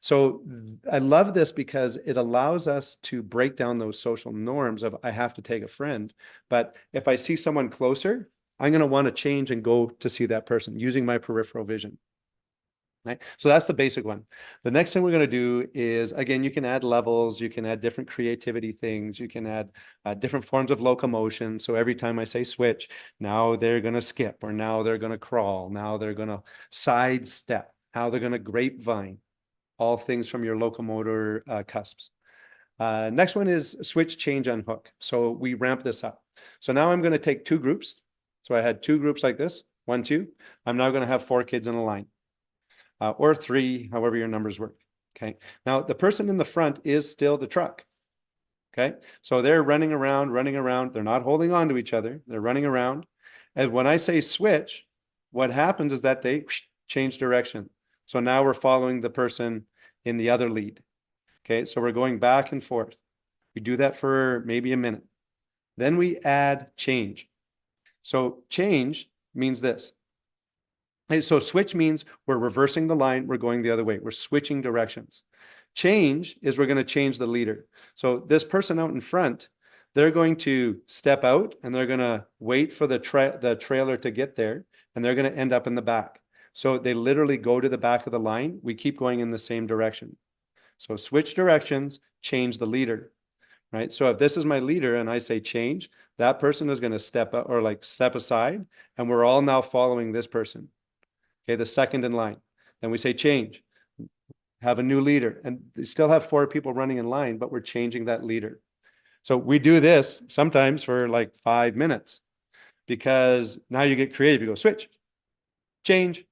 So I love this because it allows us to break down those social norms of I have to take a friend, but if I see someone closer, I'm going to want to change and go to see that person using my peripheral vision. Right? So that's the basic one. The next thing we're going to do is, again, you can add levels, you can add different creativity things, you can add different forms of locomotion. So every time I say switch, now they're going to skip, or now they're going to crawl, now they're going to sidestep, now they're going to grapevine, all things from your locomotor cusps. Next one is switch, change, unhook. So we ramp this up. So now I'm going to take two groups. So I had two groups like this, 1, 2. I'm now going to have 4 kids in a line. Or 3, however your numbers work. Okay. Now the person in the front is still the truck. Okay. So they're running around. They're not holding on to each other. They're running around. And when I say switch, what happens is that they change direction. So now we're following the person in the other lead. Okay. So we're going back and forth. We do that for maybe a minute. Then we add change. So change means this. So switch means we're reversing the line, we're going the other way, we're switching directions. Change is we're going to change the leader. So this person out in front, they're going to step out and they're going to wait for the trailer to get there, and they're going to end up in the back. So they literally go to the back of the line. We keep going in the same direction. So switch directions, change the leader, right? So if this is my leader and I say change, that person is going to step up or like step aside, and we're all now following this person. Okay, the second in line. Then we say change, have a new leader, and they still have 4 people running in line, but we're changing that leader. So we do this sometimes for like 5 minutes, because now you get creative. You go switch, change,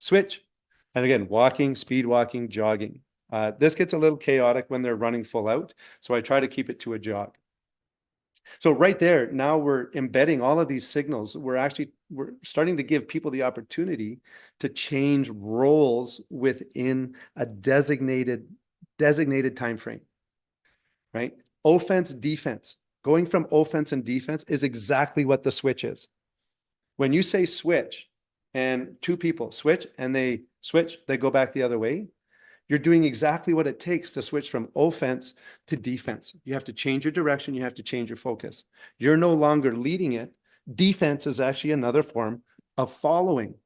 switch. And again, walking, speed walking, jogging. This gets a little chaotic when they're running full out. So I try to keep it to a jog. So right there, now we're embedding all of these signals. We're starting to give people the opportunity to change roles within a designated time frame, right? Offense, defense. Going from offense and defense is exactly what the switch is. When you say switch and 2 people switch and they switch, they go back the other way, you're doing exactly what it takes to switch from offense to defense. You have to change your direction. You have to change your focus. You're no longer leading it. Defense is actually another form of following.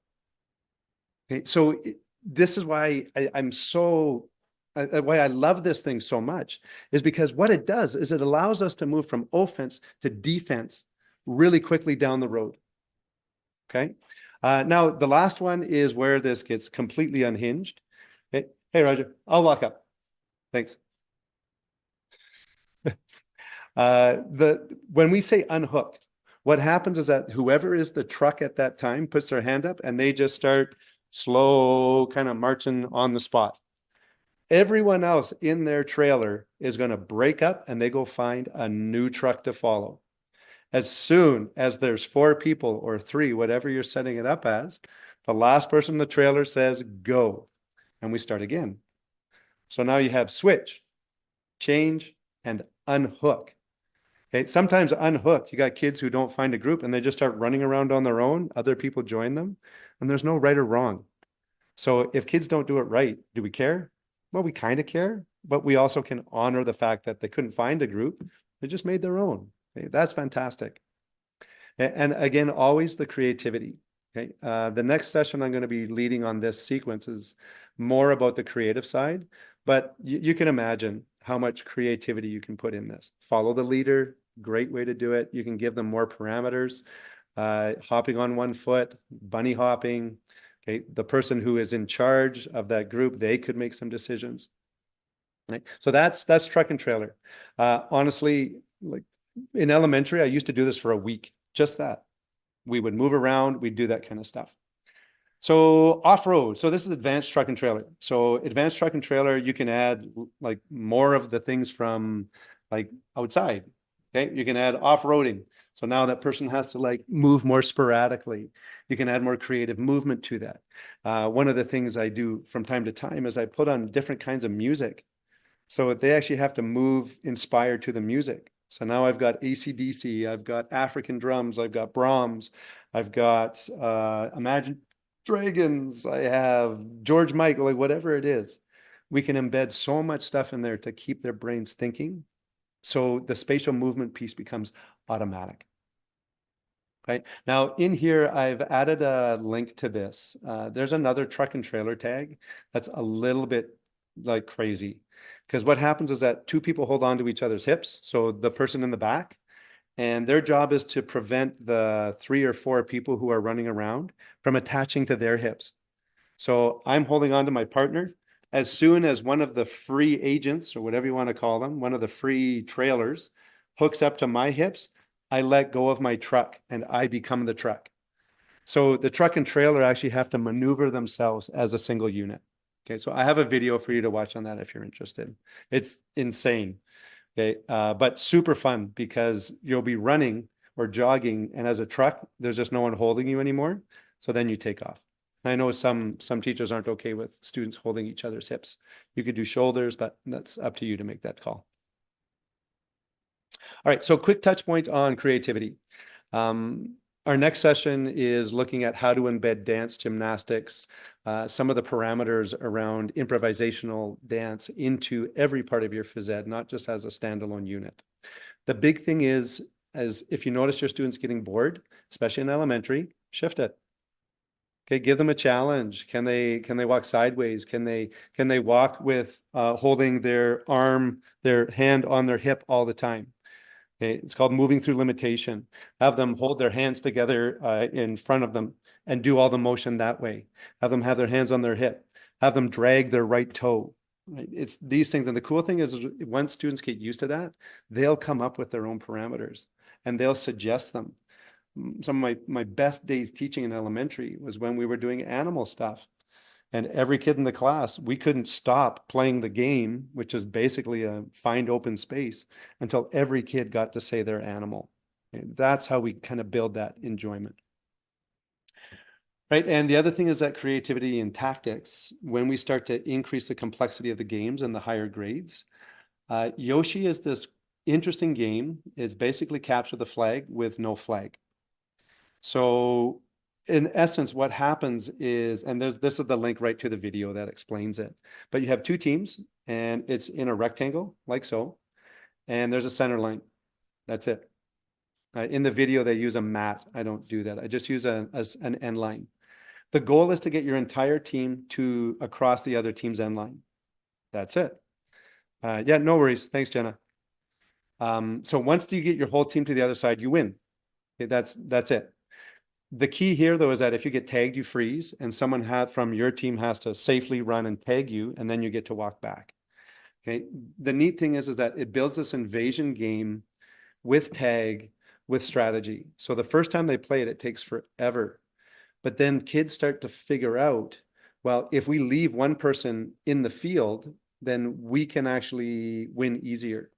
Okay, so this is why I'm so why I love this thing so much is because what it does is it allows us to move from offense to defense really quickly down the road. Okay. Now the last one is where this gets completely unhinged. Hey, Roger, I'll walk up. Thanks. When we say unhook, what happens is that whoever is the truck at that time puts their hand up and they just start slow kind of marching on the spot. Everyone else in their trailer is going to break up and they go find a new truck to follow. As soon as there's four people or three, whatever you're setting it up as, the last person in the trailer says go, and we start again. So now you have switch, change, and unhook. Okay, sometimes unhooked, you got kids who don't find a group and they just start running around on their own. Other people join them, and there's no right or wrong. So if kids don't do it right, do we care? Well, we kind of care, but we also can honor the fact that they couldn't find a group. They just made their own. Okay, that's fantastic. And again, always the creativity. Okay. The next session I'm going to be leading on this sequence is more about the creative side, but you can imagine how much creativity you can put in this. Follow the leader, great way to do it. You can give them more parameters, hopping on one foot, bunny hopping. Okay. The person who is in charge of that group, they could make some decisions. Right. So that's truck and trailer. Honestly, like in elementary, I used to do this for a week, just that. We would move around, we'd do that kind of stuff. So off-road. So this is advanced truck and trailer. So advanced truck and trailer, you can add like more of the things from like outside. Okay. You can add off-roading. So now that person has to like move more sporadically. You can add more creative movement to that. One of the things I do from time to time is I put on different kinds of music. So they actually have to move inspired to the music. So now I've got AC/DC, I've got African drums, I've got Brahms, I've got Imagine Dragons, I have George Michael, like whatever it is. We can embed so much stuff in there to keep their brains thinking. So the spatial movement piece becomes automatic. Right. Now in here, I've added a link to this. There's another truck and trailer tag that's a little bit like crazy. Because what happens is that two people hold on to each other's hips. So the person in the back, and their job is to prevent the three or four people who are running around from attaching to their hips. So I'm holding on to my partner. As soon as one of the free agents, or whatever you want to call them, one of the free trailers hooks up to my hips, I let go of my truck and I become the truck. So the truck and trailer actually have to maneuver themselves as a single unit. Okay, so I have a video for you to watch on that if you're interested. It's insane. Okay, but super fun because you'll be running or jogging, and as a truck, there's just no one holding you anymore. So then you take off. I know some teachers aren't okay with students holding each other's hips. You could do shoulders, but that's up to you to make that call. All right, so quick touch point on creativity. Our next session is looking at how to embed dance, gymnastics, some of the parameters around improvisational dance into every part of your phys ed, not just as a standalone unit. The big thing is, as if you notice your students getting bored, especially in elementary, shift it. Okay, give them a challenge. Can they walk sideways? Can they walk with holding their hand on their hip all the time? Okay, it's called moving through limitation. Have them hold their hands together in front of them and do all the motion that way. Have them have their hands on their hip. Have them drag their right toe. Right? It's these things. And the cool thing is once students get used to that, they'll come up with their own parameters and they'll suggest them. Some of my best days teaching in elementary was when we were doing animal stuff. And every kid in the class, we couldn't stop playing the game, which is basically a find open space, until every kid got to say their animal. And that's how we kind of build that enjoyment. Right. And the other thing is that creativity and tactics, when we start to increase the complexity of the games and the higher grades, Yoshi is this interesting game. It's basically capture the flag with no flag. So in essence, what happens is, and this is the link right to the video that explains it, but you have two teams and it's in a rectangle like so, and there's a center line. That's it. In the video, they use a mat. I don't do that. I just use an end line. The goal is to get your entire team to across the other team's end line. That's it. Yeah, no worries. Thanks, Jenna. So once you get your whole team to the other side, you win. Okay, that's it. The key here, though, is that if you get tagged, you freeze, and someone from your team has to safely run and tag you, and then you get to walk back. Okay. The neat thing is that it builds this invasion game with tag, with strategy. So the first time they play it, it takes forever. But then kids start to figure out, well, if we leave one person in the field, then we can actually win easier.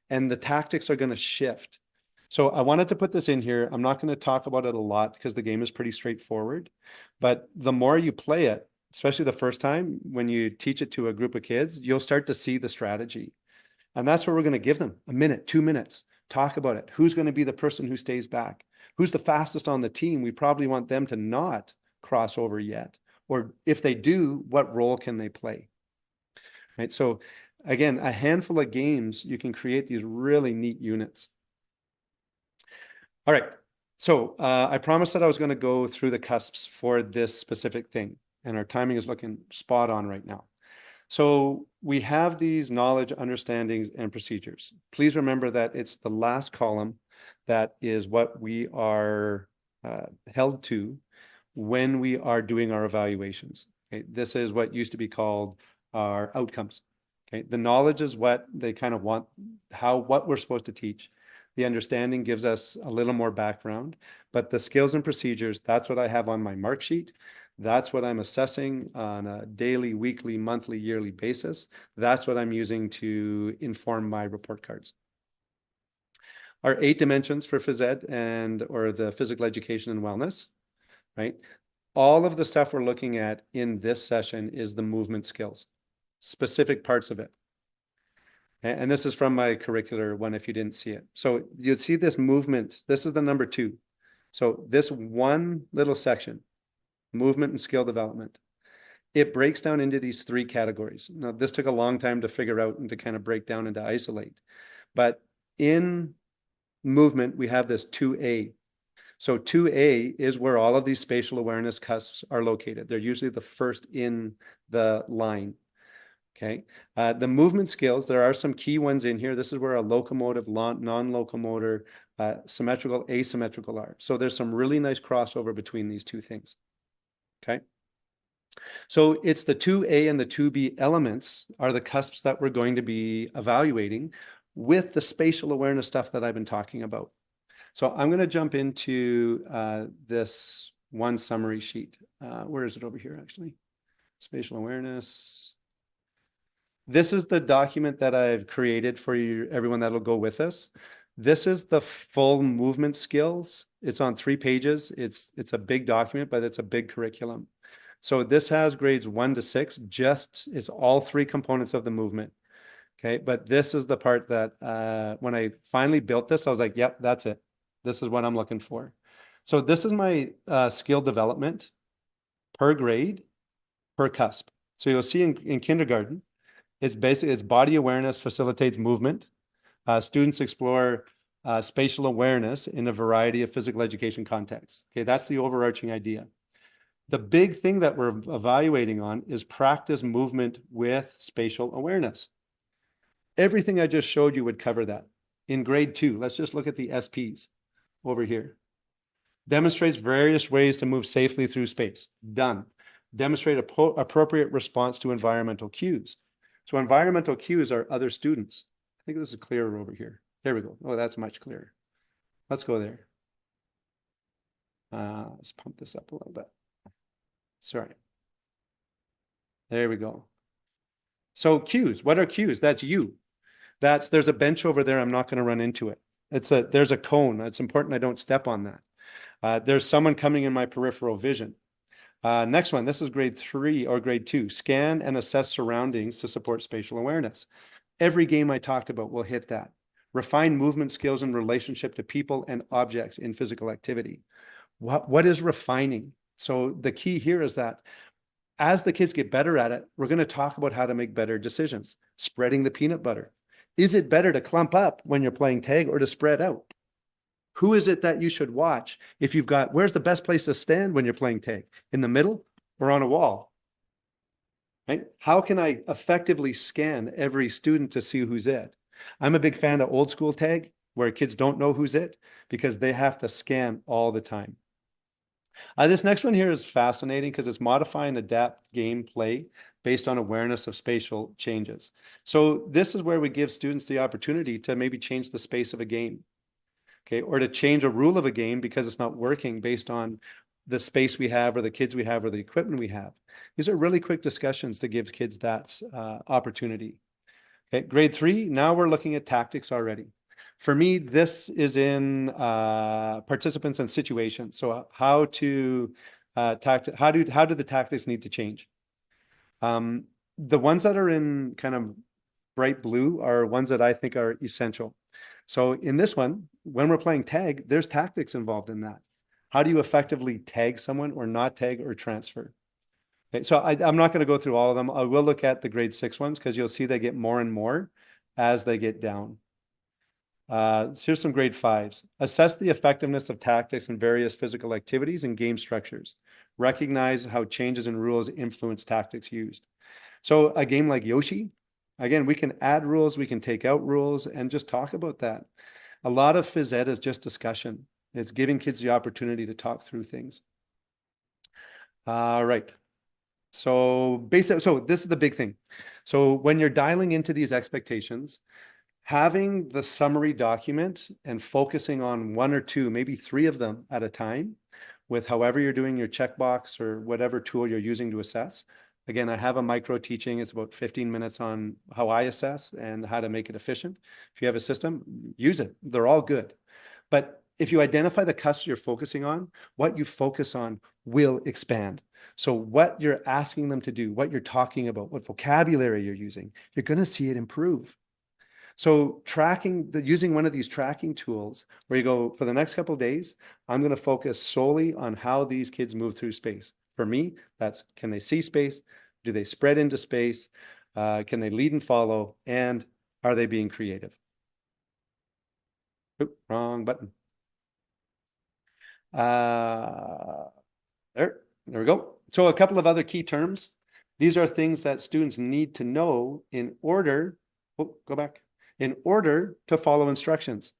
And the tactics are going to shift. So I wanted to put this in here. I'm not going to talk about it a lot because the game is pretty straightforward. But the more you play it, especially the first time when you teach it to a group of kids, you'll start to see the strategy. And that's what we're going to give them. A minute, 2 minutes. Talk about it. Who's going to be the person who stays back? Who's the fastest on the team? We probably want them to not cross over yet. Or if they do, what role can they play? Right. So again, a handful of games, you can create these really neat units. All right. So I promised that I was going to go through the cusps for this specific thing. And our timing is looking spot on right now. So we have these knowledge, understandings, and procedures. Please remember that it's the last column that is what we are held to when we are doing our evaluations. Okay? This is what used to be called our outcomes. Okay? The knowledge is what they kind of want, what we're supposed to teach. The understanding gives us a little more background, but the skills and procedures, that's what I have on my mark sheet. That's what I'm assessing on a daily, weekly, monthly, yearly basis. That's what I'm using to inform my report cards. Our 8 dimensions for phys ed or the physical education and wellness, right? All of the stuff we're looking at in this session is the movement skills, specific parts of it. And this is from my curricular one, if you didn't see it. So you'd see this movement. This is the number 2. So this one little section, movement and skill development, it breaks down into these 3 categories. Now, this took a long time to figure out and to kind of break down and to isolate. But in movement, we have this 2A. So 2A is where all of these spatial awareness cusps are located. They're usually the first in the line. Okay. The movement skills, there are some key ones in here. This is where a locomotive, non-locomotor, symmetrical, asymmetrical are. So there's some really nice crossover between these 2 things. Okay. So it's the 2A and the 2B elements are the cusps that we're going to be evaluating with the spatial awareness stuff that I've been talking about. So I'm going to jump into this one summary sheet. Where is it over here, actually? Spatial awareness. This is the document that I've created for you, everyone that'll go with us. This is the full movement skills. It's on 3 pages. It's a big document, but it's a big curriculum. So this has grades 1 to 6, it's all 3 components of the movement. Okay, but this is the part that when I finally built this, I was like, yep, that's it. This is what I'm looking for. So this is my skill development per grade, per cusp. So you'll see in kindergarten, it's body awareness facilitates movement. Students explore spatial awareness in a variety of physical education contexts. Okay, that's the overarching idea. The big thing that we're evaluating on is practice movement with spatial awareness. Everything I just showed you would cover that. In grade 2, let's just look at the SPs over here. Demonstrates various ways to move safely through space. Done. Demonstrate appropriate response to environmental cues. So environmental cues are other students. I think this is clearer over here. There we go. Oh, that's much clearer. Let's go there. Let's pump this up a little bit. Sorry. There we go. So cues, what are cues? That's you. There's a bench over there. I'm not going to run into it. There's a cone. It's important I don't step on that. There's someone coming in my peripheral vision. Next one, this is grade 3 or grade 2. Scan and assess surroundings to support spatial awareness. Every game I talked about will hit that. Refine movement skills in relationship to people and objects in physical activity. What is refining? So the key here is that as the kids get better at it, we're going to talk about how to make better decisions. Spreading the peanut butter. Is it better to clump up when you're playing tag or to spread out? Who is it that you should watch if you've got, where's the best place to stand when you're playing tag? In the middle or on a wall? Right? How can I effectively scan every student to see who's it? I'm a big fan of old school tag where kids don't know who's it because they have to scan all the time. This next one here is fascinating because it's modify and adapt gameplay based on awareness of spatial changes. So this is where we give students the opportunity to maybe change the space of a game, okay, or to change a rule of a game because it's not working based on the space we have or the kids we have or the equipment we have. These are really quick discussions to give kids that opportunity. Okay, grade 3, now we're looking at tactics already. For me, this is in participants and situations. So how do the tactics need to change? The ones that are in kind of bright blue are ones that I think are essential. So in this one, when we're playing tag, there's tactics involved in that. How do you effectively tag someone or not tag or transfer? Okay, so I'm not going to go through all of them. I will look at the grade 6 ones because you'll see they get more and more as they get down. So here's some grade 5s. Assess the effectiveness of tactics in various physical activities and game structures. Recognize how changes in rules influence tactics used. So a game like Yoshi, again, we can add rules, we can take out rules, and just talk about that. A lot of phys ed is just discussion. It's giving kids the opportunity to talk through things. Right. So this is the big thing. So when you're dialing into these expectations, having the summary document and focusing on 1 or 2, maybe 3 of them at a time with however you're doing your checkbox or whatever tool you're using to assess. Again, I have a micro teaching. It's about 15 minutes on how I assess and how to make it efficient. If you have a system, use it. They're all good. But if you identify the cusps you're focusing on, what you focus on will expand. So what you're asking them to do, what you're talking about, what vocabulary you're using, you're going to see it improve. So using one of these tracking tools where you go, for the next couple of days, I'm going to focus solely on how these kids move through space. For me, that's, can they see space? Do they spread into space? Can they lead and follow? And are they being creative? Oop, wrong button. There we go. So a couple of other key terms. These are things that students need to know in order, in order to follow instructions.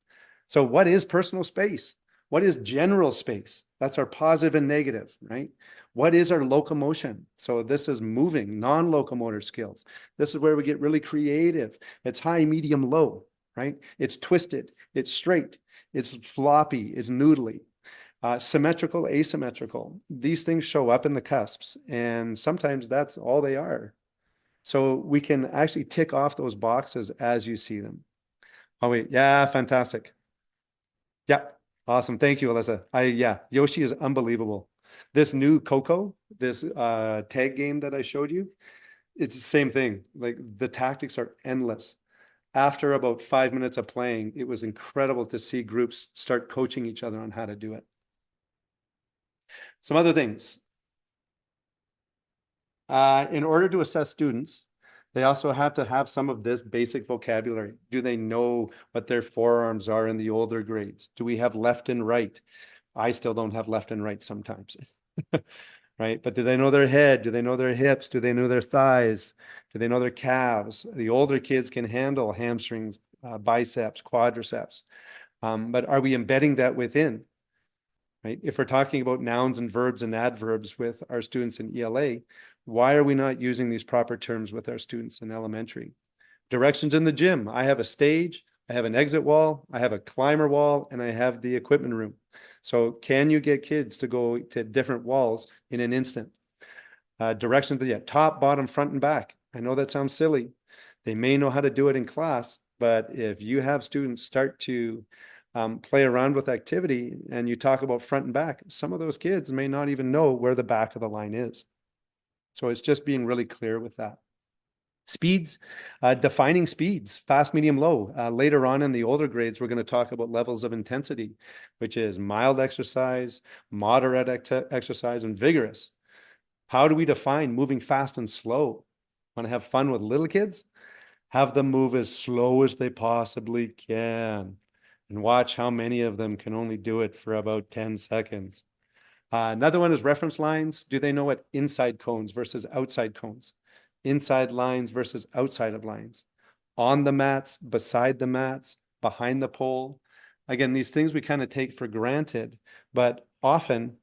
So what is personal space? What is general space? That's our positive and negative, right? What is our locomotion? So this is moving, non-locomotor skills. This is where we get really creative. It's high, medium, low, right? It's twisted, it's straight, it's floppy, it's noodly. Symmetrical, asymmetrical. These things show up in the cusps, and sometimes that's all they are. So we can actually tick off those boxes as you see them. Oh, wait. Yeah, fantastic. Yeah, awesome. Thank you, Alyssa. Yeah, Yoshi is unbelievable. This new Coco, this tag game that I showed you, it's the same thing. Like the tactics are endless. After about 5 minutes of playing, it was incredible to see groups start coaching each other on how to do it. Some other things. In order to assess students, they also have to have some of this basic vocabulary. Do they know what their forearms are in the older grades? Do we have left and right? I still don't have left and right sometimes, right? But do they know their head? Do they know their hips? Do they know their thighs? Do they know their calves? The older kids can handle hamstrings, biceps, quadriceps. But are we embedding that within? Right? If we're talking about nouns and verbs and adverbs with our students in ELA, why are we not using these proper terms with our students in elementary? Directions in the gym. I have a stage, I have an exit wall, I have a climber wall, and I have the equipment room. So can you get kids to go to different walls in an instant? Directions to the top, bottom, front, and back. I know that sounds silly. They may know how to do it in class, but if you have students start to play around with activity and you talk about front and back, some of those kids may not even know where the back of the line is. So it's just being really clear with that. Speeds, defining speeds, fast, medium, low. Later on in the older grades, we're going to talk about levels of intensity, which is mild exercise, moderate exercise, and vigorous. How do we define moving fast and slow? Want to have fun with little kids? Have them move as slow as they possibly can. and watch how many of them can only do it for about 10 seconds. Another one is reference lines. Do they know what inside cones versus outside cones? Inside lines versus outside of lines? On the mats, beside the mats, behind the pole. Again, these things we kind of take for granted, but often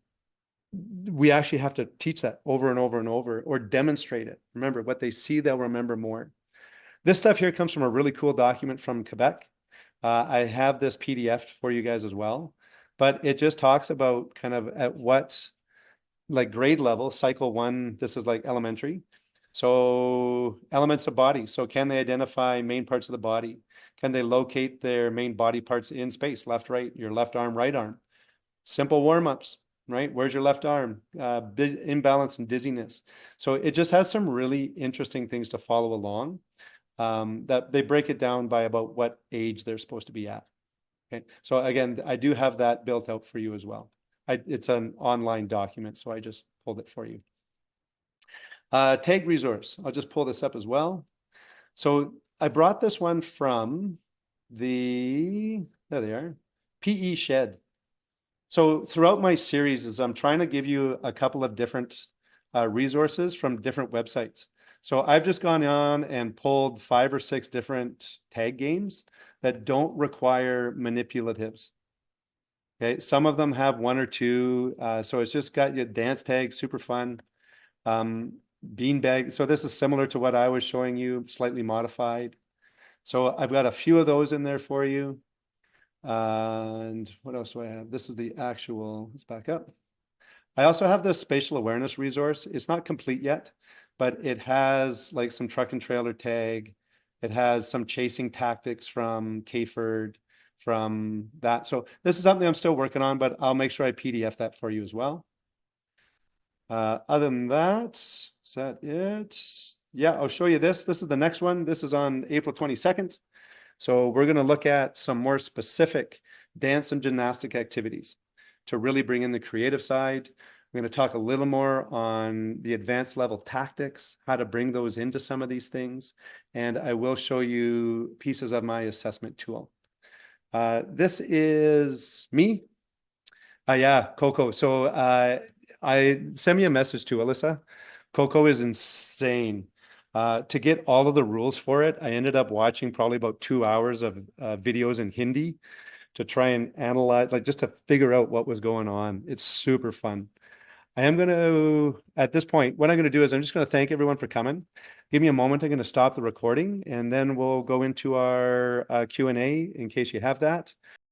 we actually have to teach that over and over and over or demonstrate it. Remember, what they see, they'll remember more. This stuff here comes from a really cool document from Quebec. I have this PDF for you guys as well, but it just talks about kind of at what like grade level, cycle one, this is like elementary. So elements of body. So can they identify main parts of the body? Can they locate their main body parts in space? Left, right, your left arm, right arm. Simple warm-ups, right? Where's your left arm? Imbalance and dizziness. So it just has some really interesting things to follow along. That they break it down by about what age they're supposed to be at. Okay, so again, I do have that built out for you as well. It's an online document, so I just pulled it for you. Tag resource, I'll just pull this up as well. So I brought this one from there they are, PE Shed. So throughout my series is I'm trying to give you a couple of different resources from different websites. So I've just gone on and pulled 5 or 6 different tag games that don't require manipulatives. Okay, some of them have 1 or 2. So it's just got your dance tag, super fun. Beanbag. So this is similar to what I was showing you, slightly modified. So I've got a few of those in there for you. And what else do I have? This is the actual, let's back up. I also have the spatial awareness resource. It's not complete yet, but it has like some truck and trailer tag. It has some chasing tactics from Kford, from that. So this is something I'm still working on, but I'll make sure I PDF that for you as well. Other than that, is that it? Yeah, I'll show you this. This is the next one. This is on April 22nd. So we're going to look at some more specific dance and gymnastic activities to really bring in the creative side. We're going to talk a little more on the advanced level tactics, how to bring those into some of these things. And I will show you pieces of my assessment tool. This is me. Yeah, Coco. So I sent me a message to Alyssa. Coco is insane. To get all of the rules for it, I ended up watching probably about 2 hours of videos in Hindi to try and analyze, like just to figure out what was going on. It's super fun. I am going to, at this point, what I'm going to do is I'm just going to thank everyone for coming. Give me a moment. I'm going to stop the recording and then we'll go into our Q&A in case you have that.